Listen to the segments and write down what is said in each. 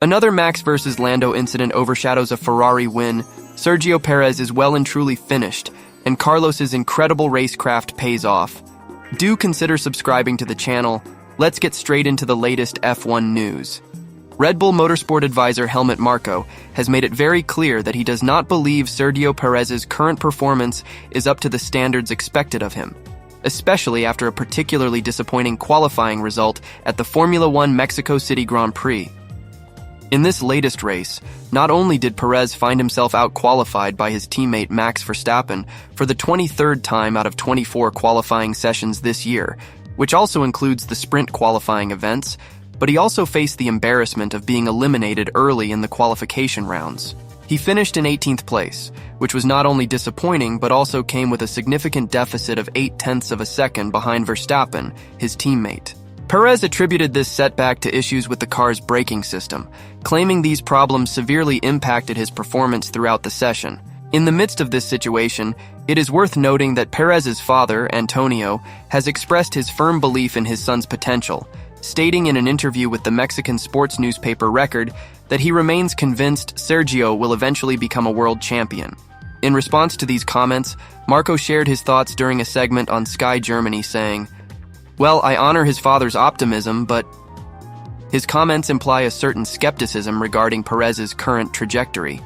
Another Max versus Lando incident overshadows a Ferrari win. Sergio Perez is well and truly finished, and Carlos's incredible racecraft pays off. Do consider subscribing to the channel. Let's get straight into the latest F1 news. Red Bull Motorsport advisor Helmut Marko has made it very clear that he does not believe Sergio Perez's current performance is up to the standards expected of him, especially after a particularly disappointing qualifying result at the Formula One Mexico City Grand Prix. In this latest race, not only did Perez find himself out-qualified by his teammate Max Verstappen for the 23rd time out of 24 qualifying sessions this year, which also includes the sprint qualifying events, but he also faced the embarrassment of being eliminated early in the qualification rounds. He finished in 18th place, which was not only disappointing but also came with a significant deficit of 0.8 of a second behind Verstappen, his teammate. Perez attributed this setback to issues with the car's braking system, claiming these problems severely impacted his performance throughout the session. In the midst of this situation, it is worth noting that Perez's father, Antonio, has expressed his firm belief in his son's potential, stating in an interview with the Mexican sports newspaper Record that he remains convinced Sergio will eventually become a world champion. In response to these comments, Marko shared his thoughts during a segment on Sky Germany, saying, "Well, I honor his father's optimism, but..." His comments imply a certain skepticism regarding Perez's current trajectory.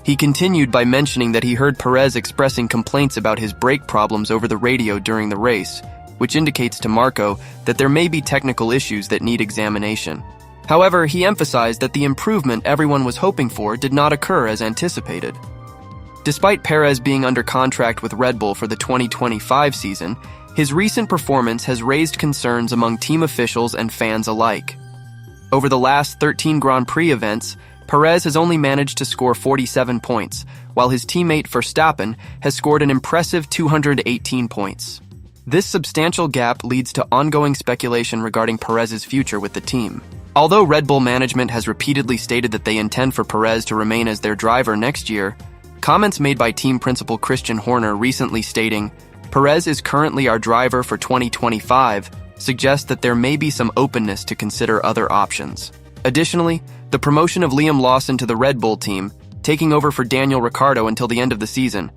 He continued by mentioning that he heard Perez expressing complaints about his brake problems over the radio during the race, which indicates to Marko that there may be technical issues that need examination. However, he emphasized that the improvement everyone was hoping for did not occur as anticipated. Despite Perez being under contract with Red Bull for the 2025 season, his recent performance has raised concerns among team officials and fans alike. Over the last 13 Grand Prix events, Perez has only managed to score 47 points, while his teammate Verstappen has scored an impressive 218 points. This substantial gap leads to ongoing speculation regarding Perez's future with the team. Although Red Bull management has repeatedly stated that they intend for Perez to remain as their driver next year, comments made by team principal Christian Horner recently stating, "Perez is currently our driver for 2025, suggest that there may be some openness to consider other options." Additionally, the promotion of Liam Lawson to the Red Bull team, taking over for Daniel Ricciardo until the end of the season,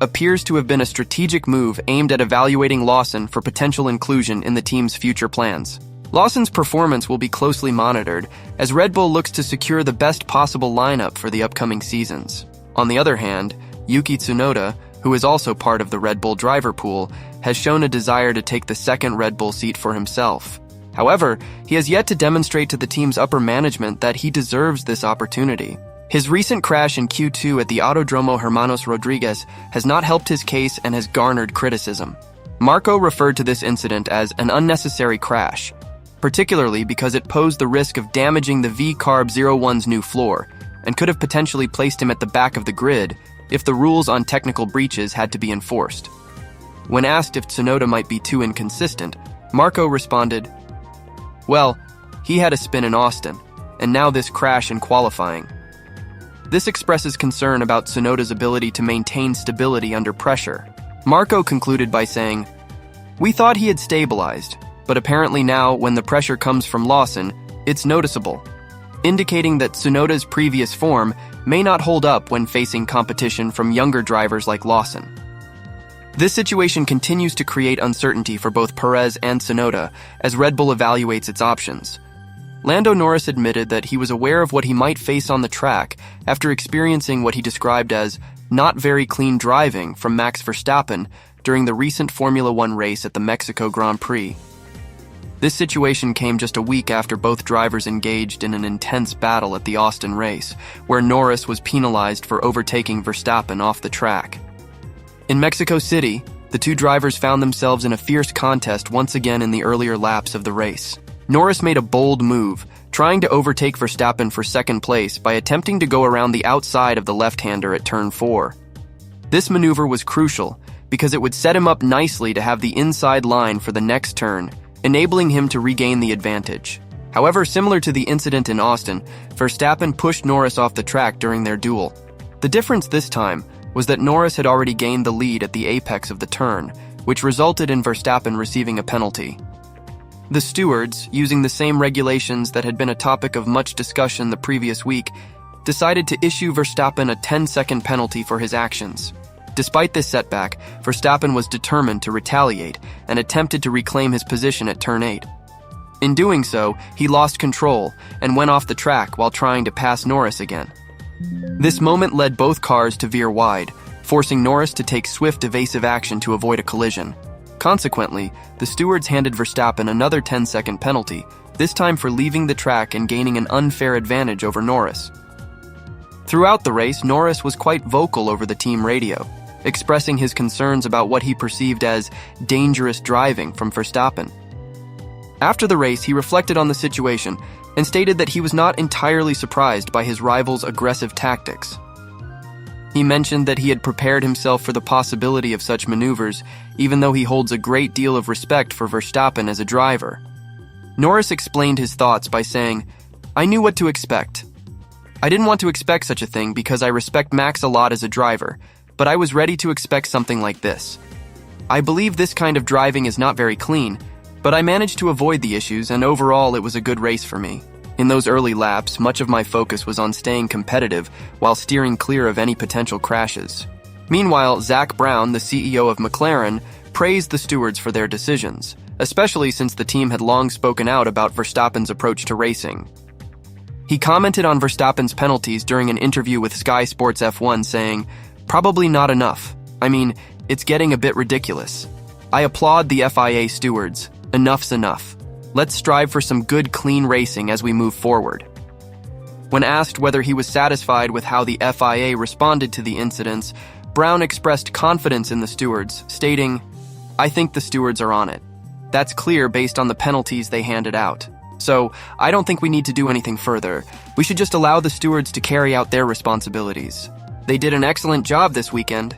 appears to have been a strategic move aimed at evaluating Lawson for potential inclusion in the team's future plans. Lawson's performance will be closely monitored as Red Bull looks to secure the best possible lineup for the upcoming seasons. On the other hand, Yuki Tsunoda, who is also part of the Red Bull driver pool, has shown a desire to take the second Red Bull seat for himself. However, he has yet to demonstrate to the team's upper management that he deserves this opportunity. His recent crash in Q2 at the Autodromo Hermanos Rodriguez has not helped his case and has garnered criticism. Marko referred to this incident as an unnecessary crash, particularly because it posed the risk of damaging the V-Carb 01's new floor, and could have potentially placed him at the back of the grid if the rules on technical breaches had to be enforced. When asked if Tsunoda might be too inconsistent, Marko responded, "Well, he had a spin in Austin, and now this crash in qualifying." This expresses concern about Tsunoda's ability to maintain stability under pressure. Marko concluded by saying, "We thought he had stabilized, but apparently now, when the pressure comes from Lawson, it's noticeable," indicating that Tsunoda's previous form may not hold up when facing competition from younger drivers like Lawson. This situation continues to create uncertainty for both Perez and Tsunoda as Red Bull evaluates its options. Lando Norris admitted that he was aware of what he might face on the track after experiencing what he described as not very clean driving from Max Verstappen during the recent Formula One race at the Mexico Grand Prix. This situation came just a week after both drivers engaged in an intense battle at the Austin race, where Norris was penalized for overtaking Verstappen off the track. In Mexico City, the two drivers found themselves in a fierce contest once again in the earlier laps of the race. Norris made a bold move, trying to overtake Verstappen for second place by attempting to go around the outside of the left-hander at turn 4. This maneuver was crucial because it would set him up nicely to have the inside line for the next turn, enabling him to regain the advantage. However, similar to the incident in Austin, Verstappen pushed Norris off the track during their duel. The difference this time was that Norris had already gained the lead at the apex of the turn, which resulted in Verstappen receiving a penalty. The stewards, using the same regulations that had been a topic of much discussion the previous week, decided to issue Verstappen a 10-second penalty for his actions. Despite this setback, Verstappen was determined to retaliate and attempted to reclaim his position at turn 8. In doing so, he lost control and went off the track while trying to pass Norris again. This moment led both cars to veer wide, forcing Norris to take swift evasive action to avoid a collision. Consequently, the stewards handed Verstappen another 10-second penalty, this time for leaving the track and gaining an unfair advantage over Norris. Throughout the race, Norris was quite vocal over the team radio, expressing his concerns about what he perceived as dangerous driving from Verstappen. After the race, he reflected on the situation and stated that he was not entirely surprised by his rival's aggressive tactics. He mentioned that he had prepared himself for the possibility of such maneuvers, even though he holds a great deal of respect for Verstappen as a driver. Norris explained his thoughts by saying, "I knew what to expect. I didn't want to expect such a thing because I respect Max a lot as a driver, but I was ready to expect something like this. I believe this kind of driving is not very clean, but I managed to avoid the issues, and overall it was a good race for me. In those early laps, much of my focus was on staying competitive while steering clear of any potential crashes." Meanwhile, Zak Brown, the CEO of McLaren, praised the stewards for their decisions, especially since the team had long spoken out about Verstappen's approach to racing. He commented on Verstappen's penalties during an interview with Sky Sports F1, saying, "Probably not enough. I mean, it's getting a bit ridiculous. I applaud the FIA stewards. Enough's enough. Let's strive for some good, clean racing as we move forward." When asked whether he was satisfied with how the FIA responded to the incidents, Brown expressed confidence in the stewards, stating, "I think the stewards are on it. That's clear based on the penalties they handed out. So, I don't think we need to do anything further. We should just allow the stewards to carry out their responsibilities. They did an excellent job this weekend."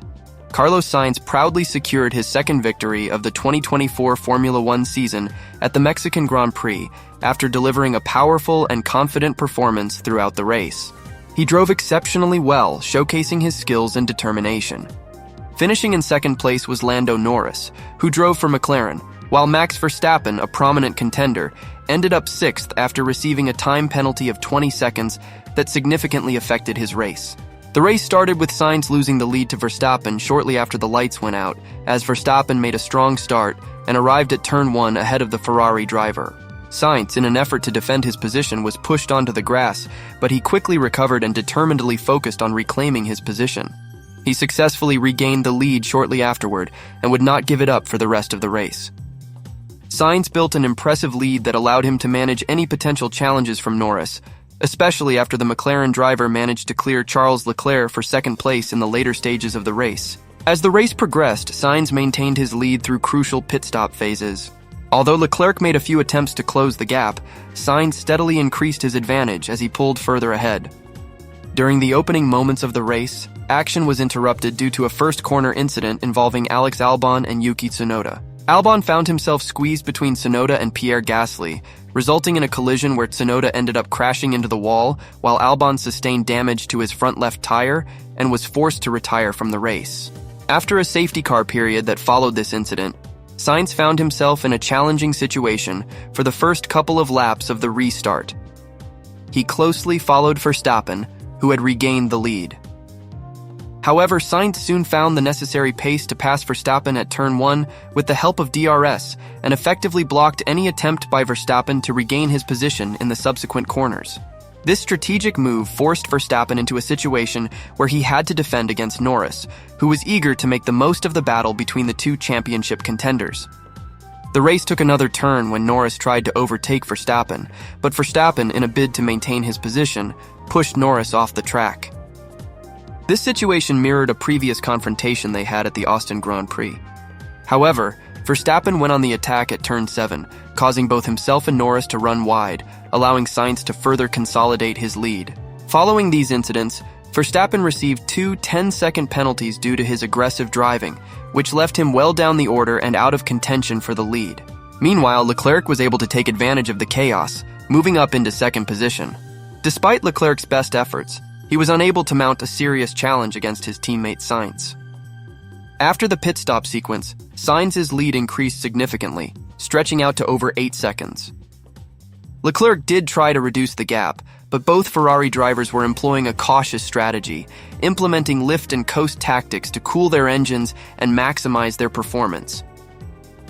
Carlos Sainz proudly secured his second victory of the 2024 Formula One season at the Mexican Grand Prix after delivering a powerful and confident performance throughout the race. He drove exceptionally well, showcasing his skills and determination. Finishing in second place was Lando Norris, who drove for McLaren, while Max Verstappen, a prominent contender, ended up sixth after receiving a time penalty of 20 seconds that significantly affected his race. The race started with Sainz losing the lead to Verstappen shortly after the lights went out, as Verstappen made a strong start and arrived at turn 1 ahead of the Ferrari driver. Sainz, in an effort to defend his position, was pushed onto the grass, but he quickly recovered and determinedly focused on reclaiming his position. He successfully regained the lead shortly afterward and would not give it up for the rest of the race. Sainz built an impressive lead that allowed him to manage any potential challenges from Norris, especially after the McLaren driver managed to clear Charles Leclerc for second place in the later stages of the race. As the race progressed, Sainz maintained his lead through crucial pit stop phases. Although Leclerc made a few attempts to close the gap, Sainz steadily increased his advantage as he pulled further ahead. During the opening moments of the race, action was interrupted due to a first corner incident involving Alex Albon and Yuki Tsunoda. Albon found himself squeezed between Tsunoda and Pierre Gasly, resulting in a collision where Tsunoda ended up crashing into the wall, while Albon sustained damage to his front left tire and was forced to retire from the race. After a safety car period that followed this incident, Sainz found himself in a challenging situation for the first couple of laps of the restart. He closely followed Verstappen, who had regained the lead. However, Sainz soon found the necessary pace to pass Verstappen at turn 1 with the help of DRS and effectively blocked any attempt by Verstappen to regain his position in the subsequent corners. This strategic move forced Verstappen into a situation where he had to defend against Norris, who was eager to make the most of the battle between the two championship contenders. The race took another turn when Norris tried to overtake Verstappen, but Verstappen, in a bid to maintain his position, pushed Norris off the track. This situation mirrored a previous confrontation they had at the Austin Grand Prix. However, Verstappen went on the attack at turn 7, causing both himself and Norris to run wide, allowing Sainz to further consolidate his lead. Following these incidents, Verstappen received two 10-second penalties due to his aggressive driving, which left him well down the order and out of contention for the lead. Meanwhile, Leclerc was able to take advantage of the chaos, moving up into second position. Despite Leclerc's best efforts, he was unable to mount a serious challenge against his teammate Sainz. After the pit stop sequence, Sainz's lead increased significantly, stretching out to over 8 seconds. Leclerc did try to reduce the gap, but both Ferrari drivers were employing a cautious strategy, implementing lift and coast tactics to cool their engines and maximize their performance.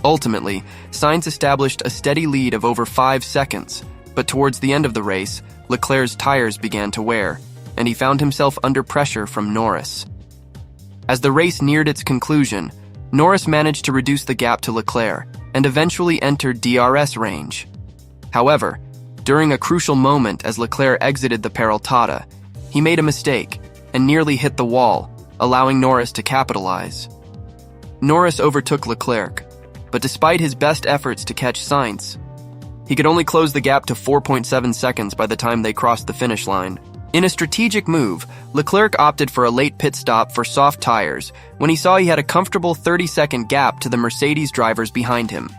Ultimately, Sainz established a steady lead of over 5 seconds, but towards the end of the race, Leclerc's tires began to wear, and he found himself under pressure from Norris. As the race neared its conclusion, Norris managed to reduce the gap to Leclerc and eventually entered DRS range. However, during a crucial moment as Leclerc exited the Peraltada, he made a mistake and nearly hit the wall, allowing Norris to capitalize. Norris overtook Leclerc, but despite his best efforts to catch Sainz, he could only close the gap to 4.7 seconds by the time they crossed the finish line. In a strategic move, Leclerc opted for a late pit stop for soft tires when he saw he had a comfortable 30-second gap to the Mercedes drivers behind him.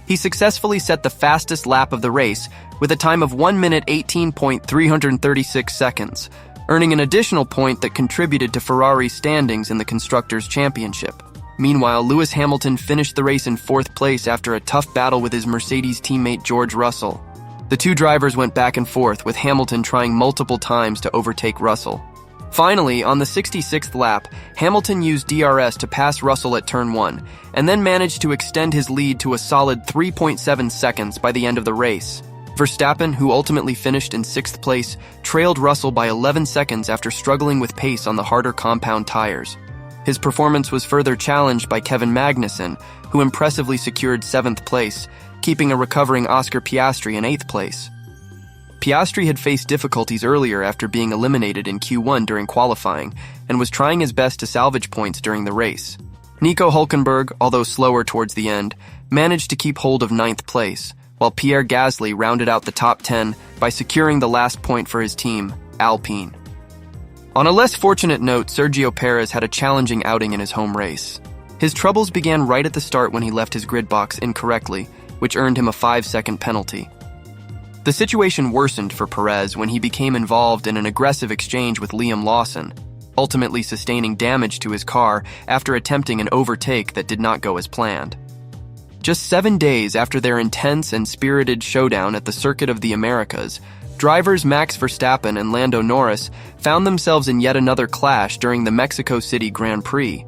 He successfully set the fastest lap of the race with a time of 1 minute 18.336 seconds, earning an additional point that contributed to Ferrari's standings in the Constructors' Championship. Meanwhile, Lewis Hamilton finished the race in 4th place after a tough battle with his Mercedes teammate George Russell. The two drivers went back and forth, with Hamilton trying multiple times to overtake Russell. Finally, on the 66th lap, Hamilton used DRS to pass Russell at turn 1, and then managed to extend his lead to a solid 3.7 seconds by the end of the race. Verstappen, who ultimately finished in 6th place, trailed Russell by 11 seconds after struggling with pace on the harder compound tires. His performance was further challenged by Kevin Magnussen, who impressively secured 7th place, keeping a recovering Oscar Piastri in 8th place. Piastri had faced difficulties earlier after being eliminated in Q1 during qualifying, and was trying his best to salvage points during the race. Nico Hülkenberg, although slower towards the end, managed to keep hold of 9th place, while Pierre Gasly rounded out the top 10 by securing the last point for his team, Alpine. On a less fortunate note, Sergio Perez had a challenging outing in his home race. His troubles began right at the start when he left his grid box incorrectly, which earned him a 5-second penalty. The situation worsened for Perez when he became involved in an aggressive exchange with Liam Lawson, ultimately sustaining damage to his car after attempting an overtake that did not go as planned. Just 7 days after their intense and spirited showdown at the Circuit of the Americas, drivers Max Verstappen and Lando Norris found themselves in yet another clash during the Mexico City Grand Prix.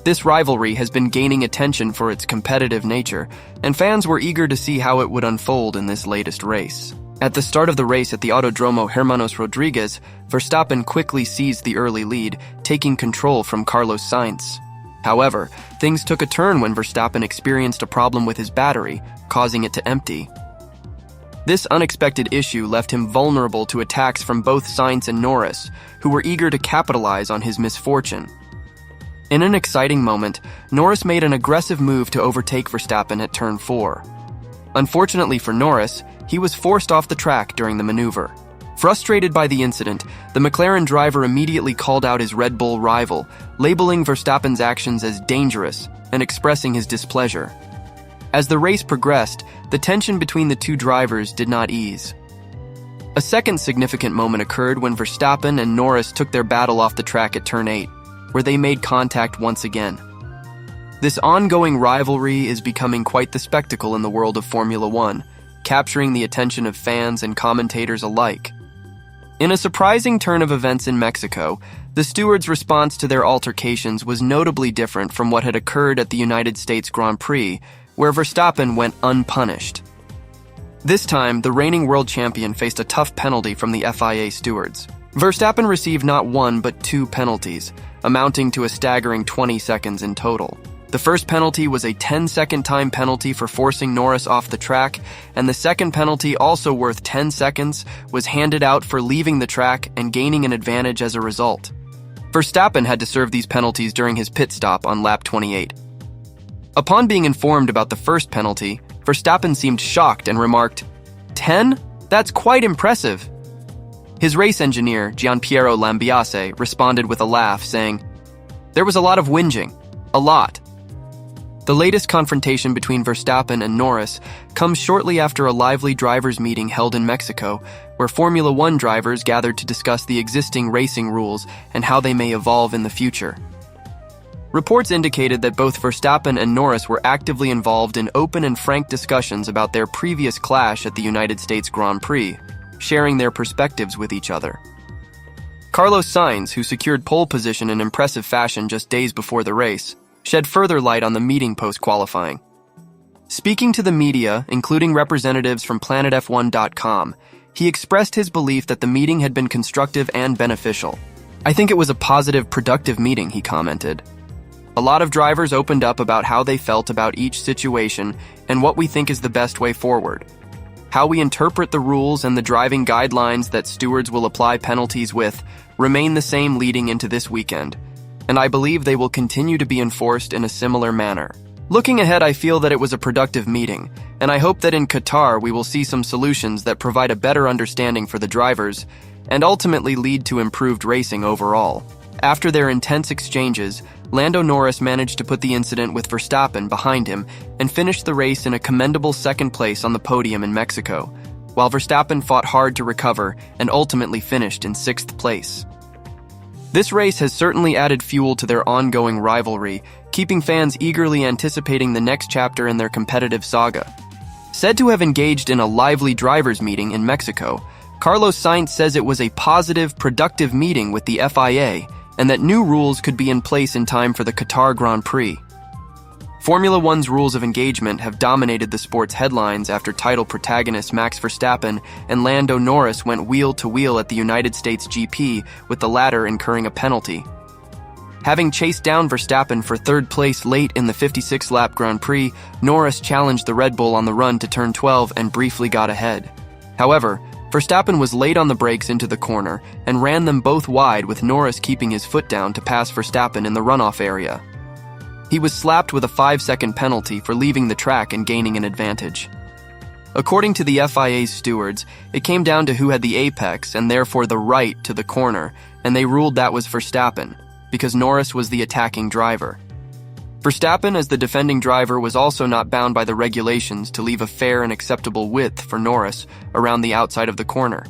This rivalry has been gaining attention for its competitive nature, and fans were eager to see how it would unfold in this latest race. At the start of the race at the Autodromo Hermanos Rodriguez, Verstappen quickly seized the early lead, taking control from Carlos Sainz. However, things took a turn when Verstappen experienced a problem with his battery, causing it to empty. This unexpected issue left him vulnerable to attacks from both Sainz and Norris, who were eager to capitalize on his misfortune. In an exciting moment, Norris made an aggressive move to overtake Verstappen at turn 4. Unfortunately for Norris, he was forced off the track during the maneuver. Frustrated by the incident, the McLaren driver immediately called out his Red Bull rival, labeling Verstappen's actions as dangerous and expressing his displeasure. As the race progressed, the tension between the two drivers did not ease. A second significant moment occurred when Verstappen and Norris took their battle off the track at turn 8, where they made contact once again. This ongoing rivalry is becoming quite the spectacle in the world of Formula One, capturing the attention of fans and commentators alike. In a surprising turn of events in Mexico, the stewards' response to their altercations was notably different from what had occurred at the United States Grand Prix, where Verstappen went unpunished. This time, the reigning world champion faced a tough penalty from the FIA stewards. Verstappen received not 1 but 2 penalties, amounting to a staggering 20 seconds in total. The first penalty was a 10-second time penalty for forcing Norris off the track, and the second penalty, also worth 10 seconds, was handed out for leaving the track and gaining an advantage as a result. Verstappen had to serve these penalties during his pit stop on lap 28. Upon being informed about the first penalty, Verstappen seemed shocked and remarked, "10? That's quite impressive." His race engineer, Gianpiero Lambiase, responded with a laugh, saying, "There was a lot of whinging. A lot." The latest confrontation between Verstappen and Norris comes shortly after a lively drivers' meeting held in Mexico, where Formula One drivers gathered to discuss the existing racing rules and how they may evolve in the future. Reports indicated that both Verstappen and Norris were actively involved in open and frank discussions about their previous clash at the United States Grand Prix, sharing their perspectives with each other. Carlos Sainz, who secured pole position in impressive fashion just days before the race, shed further light on the meeting post-qualifying. Speaking to the media, including representatives from PlanetF1.com, he expressed his belief that the meeting had been constructive and beneficial. "I think it was a positive, productive meeting," he commented. "A lot of drivers opened up about how they felt about each situation and what we think is the best way forward. How we interpret the rules and the driving guidelines that stewards will apply penalties with remain the same leading into this weekend, and I believe they will continue to be enforced in a similar manner. Looking ahead, I feel that it was a productive meeting, and I hope that in Qatar we will see some solutions that provide a better understanding for the drivers and ultimately lead to improved racing overall." After their intense exchanges, Lando Norris managed to put the incident with Verstappen behind him and finished the race in a commendable second place on the podium in Mexico, while Verstappen fought hard to recover and ultimately finished in 6th place. This race has certainly added fuel to their ongoing rivalry, keeping fans eagerly anticipating the next chapter in their competitive saga. Said to have engaged in a lively drivers' meeting in Mexico, Carlos Sainz says it was a positive, productive meeting with the FIA and that new rules could be in place in time for the Qatar Grand Prix. Formula One's rules of engagement have dominated the sport's headlines after title protagonists Max Verstappen and Lando Norris went wheel-to-wheel at the United States GP, with the latter incurring a penalty. Having chased down Verstappen for 3rd place late in the 56-lap Grand Prix, Norris challenged the Red Bull on the run to turn 12 and briefly got ahead. However, Verstappen was late on the brakes into the corner and ran them both wide, with Norris keeping his foot down to pass Verstappen in the runoff area. He was slapped with a 5-second penalty for leaving the track and gaining an advantage. According to the FIA's stewards, it came down to who had the apex and therefore the right to the corner, and they ruled that was Verstappen, because Norris was the attacking driver. Verstappen, as the defending driver, was also not bound by the regulations to leave a fair and acceptable width for Norris around the outside of the corner.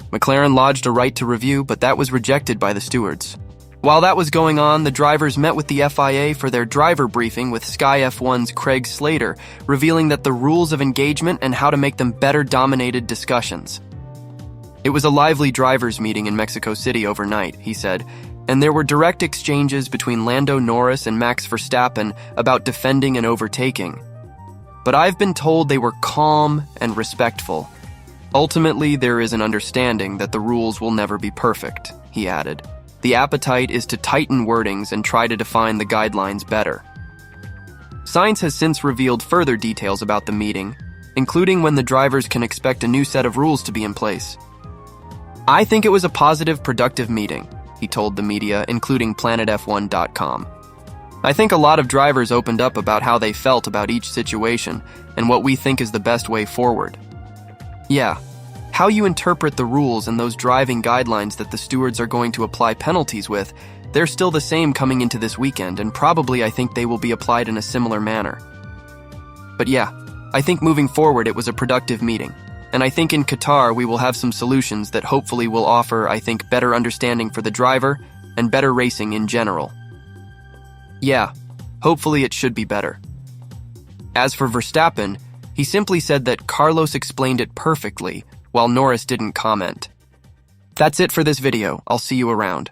McLaren lodged a right to review, but that was rejected by the stewards. While that was going on, the drivers met with the FIA for their driver briefing with Sky F1's Craig Slater, revealing that the rules of engagement and how to make them better dominated discussions. "It was a lively drivers' meeting in Mexico City overnight," he said, "and there were direct exchanges between Lando Norris and Max Verstappen about defending and overtaking. But I've been told they were calm and respectful. Ultimately, there is an understanding that the rules will never be perfect," he added. "The appetite is to tighten wordings and try to define the guidelines better." Sainz has since revealed further details about the meeting, including when the drivers can expect a new set of rules to be in place. "I think it was a positive, productive meeting," he told the media, including PlanetF1.com. "I think a lot of drivers opened up about how they felt about each situation and what we think is the best way forward. Yeah, how you interpret the rules and those driving guidelines that the stewards are going to apply penalties with, they're still the same coming into this weekend, and probably I think they will be applied in a similar manner. But yeah, I think moving forward it was a productive meeting. And I think in Qatar we will have some solutions that hopefully will offer, I think, better understanding for the driver and better racing in general. Yeah, hopefully it should be better." As for Verstappen, he simply said that Carlos explained it perfectly, while Norris didn't comment. That's it for this video. I'll see you around.